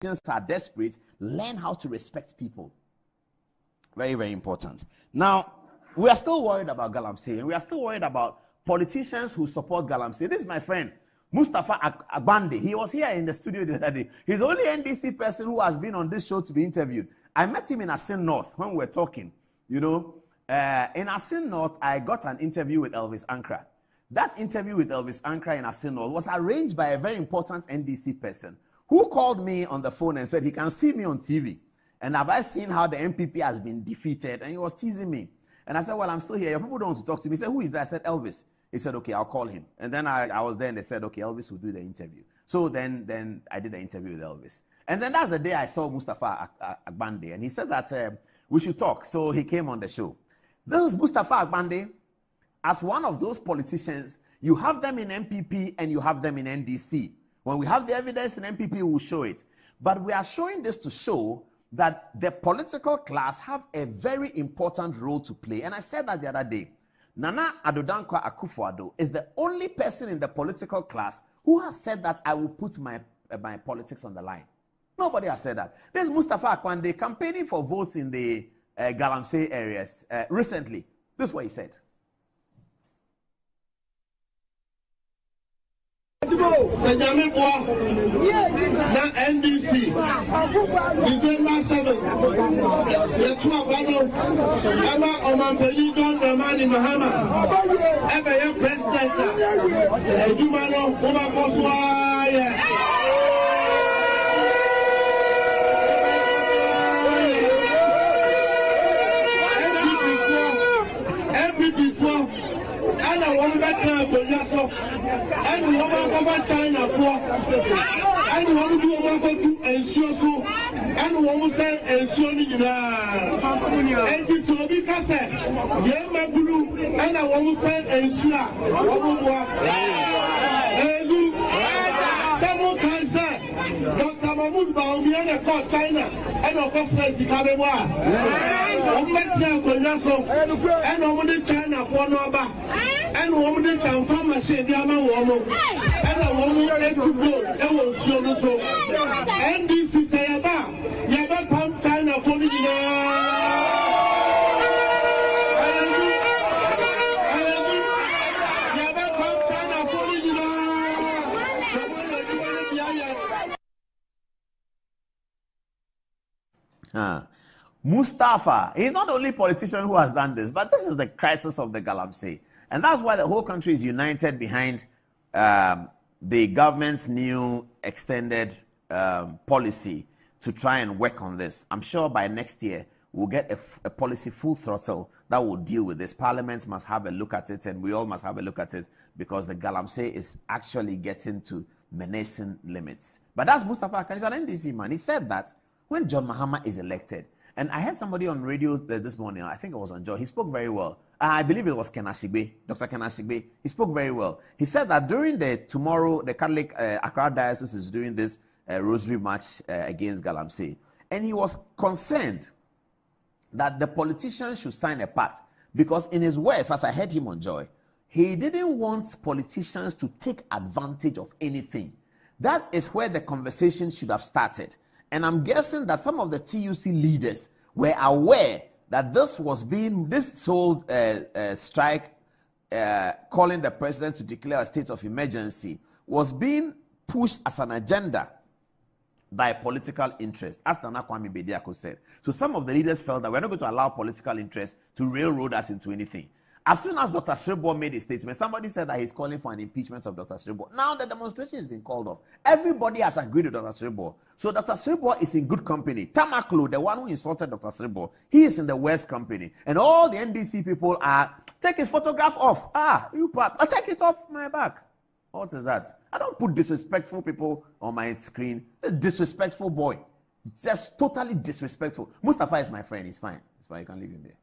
are desperate, learn how to respect people. Very, very important. Now, we are still worried about Galamsey, and we are still worried about politicians who support Galamsey. This is my friend, Mustafa Agbande. He was here in the studio the other day. He's the only NDC person who has been on this show to be interviewed. I met him in Asin North when we were talking. You know, in Asin North, I got an interview with Elvis Ankra. That interview with Elvis Ankra in Asin North was arranged by a very important NDC person who called me on the phone and said he can see me on TV. And have I seen how the MPP has been defeated? And he was teasing me. And I said, well, I'm still here. Your people don't want to talk to me. He said, who is that? I said, Elvis. He said, okay, I'll call him. And then I was there and they said, okay, Elvis will do the interview. So then I did the interview with Elvis. And then that's the day I saw Mustafa Agbande. And he said that we should talk. So he came on the show. This is Mustafa Agbande. As one of those politicians, you have them in MPP and you have them in NDC. When we have the evidence in MPP, we will show it. But we are showing this to show that the political class have a very important role to play. And I said that the other day. Nana Addo Dankwa Akufo-Addo is the only person in the political class who has said that I will put my politics on the line. Nobody has said that. There's Mustafa Agbande campaigning for votes in the Galamsey areas recently. This is what he said. Sejame Boa na NDC December 7 yetu abano ama omanpeli John Dramani Mahama ebe ye president eduma no uba koswa ye and I want back and we want China for and we want to do ensure so and we want to say ensure and this will be cassette. Yeah, blue and I want to say ensure. Someone can say Dr. Mahmoud Baumia called China and of course the Kabewa. And only China for number. And woman can form a shade, Yama woman, and a woman to go, and will show so. And this is a Yaba, Yaba from China for the Yaba from China for the Mustafa, he's not the only politician who has done this, but this is the crisis of the Galamsey. And that's why the whole country is united behind the government's new extended policy to try and work on this. I'm sure by next year, we'll get a policy full throttle that will deal with this. Parliament must have a look at it, and we all must have a look at it, because the Galamsey is actually getting to menacing limits. But that's Mustafa Agbande, he's an NDC man. He said that when John Mahama is elected, and I heard somebody on radio this morning, I think it was on Joe, he spoke very well. I believe it was Kenashigbe, Dr. Kenashigbe. He spoke very well. He said that during tomorrow, the Catholic Accra Diocese is doing this rosary march against Galamsey. And he was concerned that the politicians should sign a pact, because in his words, as I heard him on Joy, he didn't want politicians to take advantage of anything. That is where the conversation should have started. And I'm guessing that some of the TUC leaders were aware that this whole strike calling the president to declare a state of emergency was being pushed as an agenda by political interest, as Nana Kwame Bediako said. So some of the leaders felt that we're not going to allow political interest to railroad us into anything. As soon as Dr. Srebo made a statement, somebody said that he's calling for an impeachment of Dr. Srebo. Now the demonstration has been called off. Everybody has agreed with Dr. Srebo. So Dr. Srebo is in good company. Tamaklo, the one who insulted Dr. Srebo, he is in the worst company. And all the NDC people are, take his photograph off. You part. I'll take it off my back. What is that? I don't put disrespectful people on my screen. A disrespectful boy. Just totally disrespectful. Mustafa is my friend. He's fine. It's fine. You can leave him there.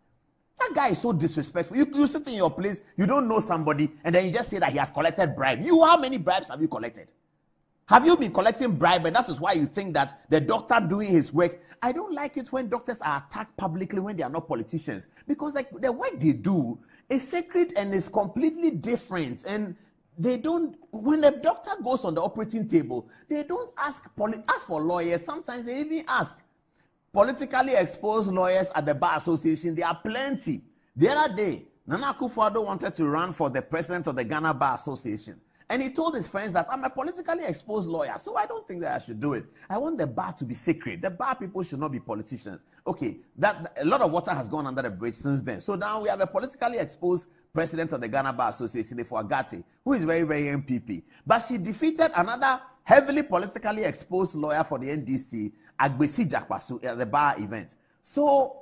That guy is so disrespectful. You sit in your place, you don't know somebody, and then you just say that he has collected bribe. How many bribes have you collected? Have you been collecting bribe, and that is why you think that the doctor doing his work? I don't like it when doctors are attacked publicly when they are not politicians, because the work they do is sacred and is completely different. And they don't, when the doctor goes on the operating table, they don't ask for lawyers. Sometimes they even ask politically exposed lawyers at the Bar Association. There are plenty. The other day, Nana Akufo-Addo wanted to run for the president of the Ghana Bar Association. And he told his friends that I'm a politically exposed lawyer, so I don't think that I should do it. I want the bar to be sacred. The bar people should not be politicians. Okay, a lot of water has gone under the bridge since then. So now we have a politically exposed president of the Ghana Bar Association, Agati, who is very, very MPP. But she defeated another heavily politically exposed lawyer for the NDC, Agbesi Jakwasu, at the bar event. So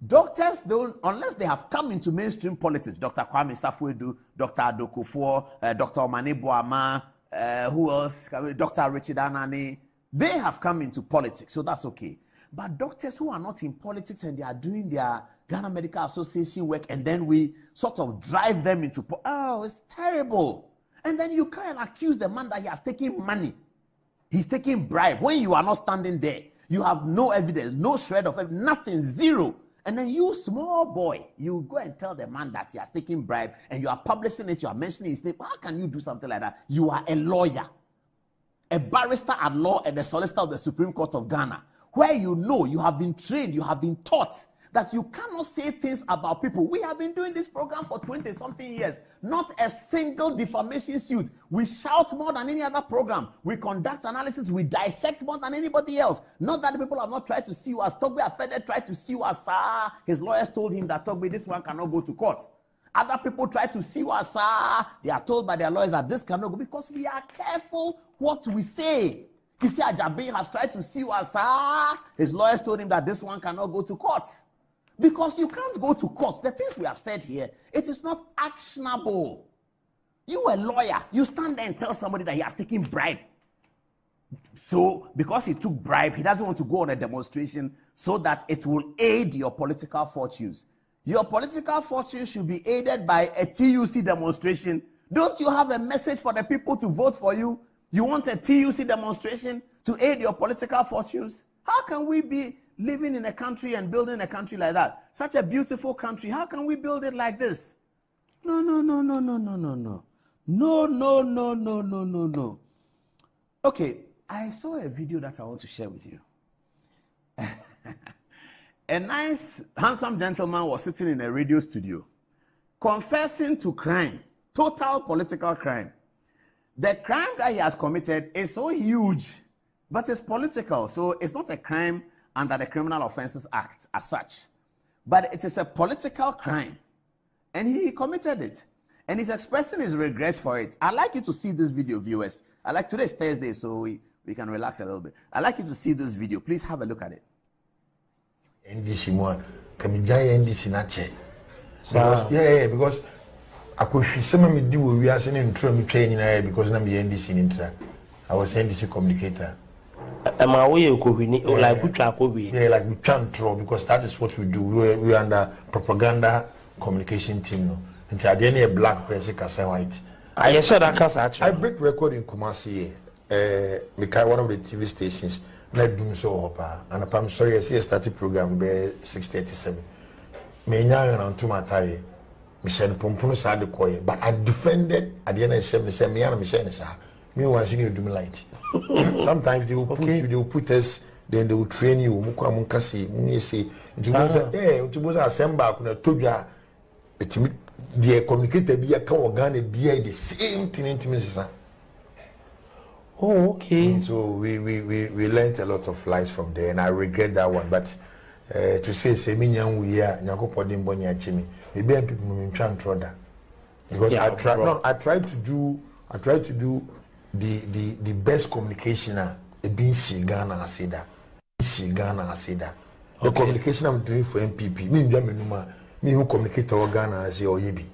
doctors don't, unless they have come into mainstream politics, Dr. Kwame Safwedu, Dr. Adokufo, Dr. Omane Boama, who else? Dr. Richard Anani, they have come into politics, so that's okay. But doctors who are not in politics and they are doing their Ghana Medical Association work, and then we sort of drive them into, oh, it's terrible. And then you can't accuse the man that he has taken money. He's taking bribe. When you are not standing there, you have no evidence, no shred of evidence, nothing, zero. And then you, small boy, you go and tell the man that he has taken bribe and you are publishing it, you are mentioning his name. How can you do something like that? You are a lawyer, a barrister at law and a solicitor of the Supreme Court of Ghana, where you know, you have been trained, you have been taught that you cannot say things about people. We have been doing this program for 20-something years. Not a single defamation suit. We shout more than any other program. We conduct analysis. We dissect more than anybody else. Not that the people have not tried to sue us. Togbe Afede tried to sue us. His lawyers told him that Togbe, this one cannot go to court. Other people try to sue us. They are told by their lawyers that this cannot go, because we are careful what we say. Kisi Ajabi has tried to sue us. His lawyers told him that this one cannot go to court. Because you can't go to court. The things we have said here, it is not actionable. You a lawyer, you stand there and tell somebody that he has taken bribe. So, because he took bribe, he doesn't want to go on a demonstration so that it will aid your political fortunes. Your political fortunes should be aided by a TUC demonstration. Don't you have a message for the people to vote for you? You want a TUC demonstration to aid your political fortunes? How can we be living in a country and building a country like that? Such a beautiful country. How can we build it like this? No, no, no, no, no, no, no, no. No, no, no, no, no, no, no. Okay, I saw a video that I want to share with you. A nice, handsome gentleman was sitting in a radio studio, confessing to crime, total political crime. The crime that he has committed is so huge, but it's political, so it's not a crime under the Criminal Offences Act as such. But it is a political crime. And he committed it. And he's expressing his regrets for it. I'd like you to see this video, viewers. Today's Thursday, so we can relax a little bit. I'd like you to see this video. Please have a look at it. NDC more, Kamijaya NDC nache. Yeah, because I could see some of me do we are sending training because I'm the NDC intra. I was NDC communicator. Am I away like yeah, like we can't draw, because that is what we do. We are under propaganda communication team. No? And at the end of black press, white. I said that can't actually. I break record in Kumasi, one of the TV stations. Let do so, and I'm sorry, I see a static program by 637. Me nyanga na ntuma tare. Me send pompono sa de koye, but I defended at the end of the say me and me say sa. Me want you do me light. Sometimes they will put you, they will put us, then they will train you. Muka munkasi, munisi. Utuboza asemba kuna tobia. The communicator be a organ be the same thing intimacy. Oh, okay. So we learned a lot of lies from there, and I regret that one. But to say me nyang we are nyako podin boni achimi. Maybe people me try throw that, because yeah, I tried to do the best communication being Ghana I say that. The communication I'm doing for MPP, me who communicate to Ghana I say Oyebi.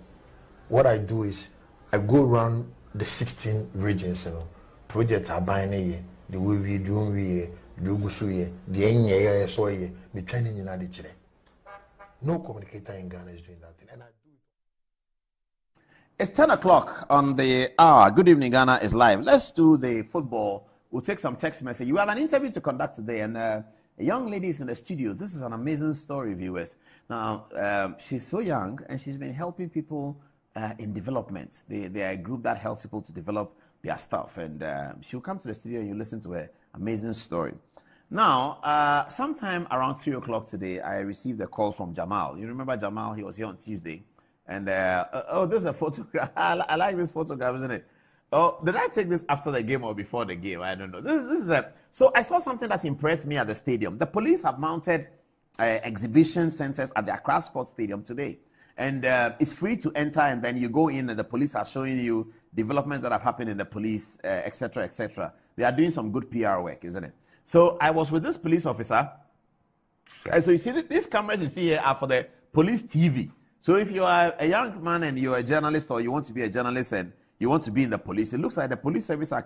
What I do is I go around the 16 regions, projects are buying the way we do the enye so ye me training in adichere. No communicator in Ghana is doing that thing, and I do it. It's 10 o'clock on the hour. Good evening, Ghana is live. Let's do the football. We'll take some text message. You have an interview to conduct today, and a young lady is in the studio. This is an amazing story, viewers. Now, she's so young, and she's been helping people in development. They are a group that helps people to develop their stuff. And she'll come to the studio and you listen to her amazing story. Now, sometime around 3 o'clock today, I received a call from Jamal. You remember Jamal? He was here on Tuesday. And, oh, this is a photograph. I like this photograph, isn't it? Oh, did I take this after the game or before the game? I don't know. This is a... So I saw something that impressed me at the stadium. The police have mounted exhibition centers at the Accra Sports Stadium today. And it's free to enter, and then you go in and the police are showing you developments that have happened in the police, etc., etc. They are doing some good PR work, isn't it? So I was with this police officer. And so you see, these cameras you see here are for the police TV. So if you are a young man and you're a journalist or you want to be a journalist and you want to be in the police, it looks like the police service are